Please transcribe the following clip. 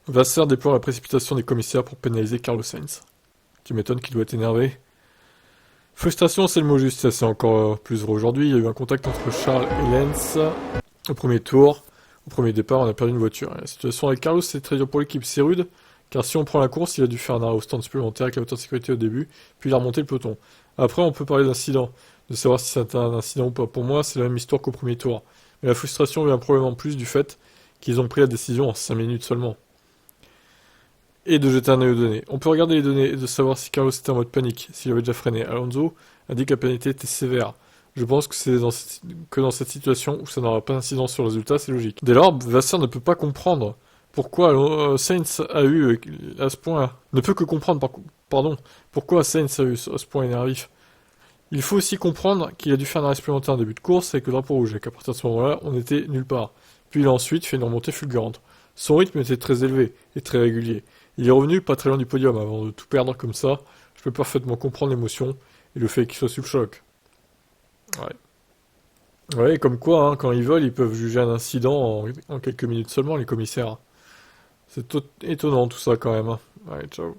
Vasseur déplore la précipitation des commissaires pour pénaliser Carlos Sainz. Tu m'étonnes qu'il doit être énervé. Frustration, c'est le mot juste, ça c'est encore plus vrai aujourd'hui. Il y a eu un contact entre Charles et Lens au premier tour. Au premier départ, on a perdu une voiture. Et la situation avec Carlos, c'est très dur pour l'équipe, c'est rude, car si on prend la course, il a dû faire un arrêt au stand supplémentaire avec la voiture de sécurité au début, puis il a remonté le peloton. Après, on peut parler d'incident, de savoir si c'est un incident ou pas. Pour moi, c'est la même histoire qu'au premier tour. Mais la frustration vient probablement plus du fait qu'ils ont pris la décision en 5 minutes seulement. Et de jeter un œil aux données. On peut regarder les données et de savoir si Carlos était en mode panique, s'il avait déjà freiné. Alonso a dit que la pénalité était sévère. Je pense que c'est que dans cette situation où ça n'aura pas d'incidence sur le résultat, c'est logique. Dès lors, Vasseur ne peut pas comprendre pourquoi Sainz a eu à ce point... Ne peut que comprendre, pardon, pourquoi Sainz a eu à ce point énervif. Il faut aussi comprendre qu'il a dû faire un arrêt supplémentaire en début de course avec le drapeau rouge, et qu'à partir de ce moment-là, on était nulle part. Puis il a ensuite fait une remontée fulgurante. Son rythme était très élevé et très régulier. Il est revenu pas très loin du podium avant de tout perdre comme ça. Je peux parfaitement comprendre l'émotion et le fait qu'il soit sous le choc. Ouais. Ouais, comme quoi, hein, quand ils veulent, ils peuvent juger un incident en quelques minutes seulement, les commissaires. C'est étonnant tout ça quand même, hein. Ouais, ciao.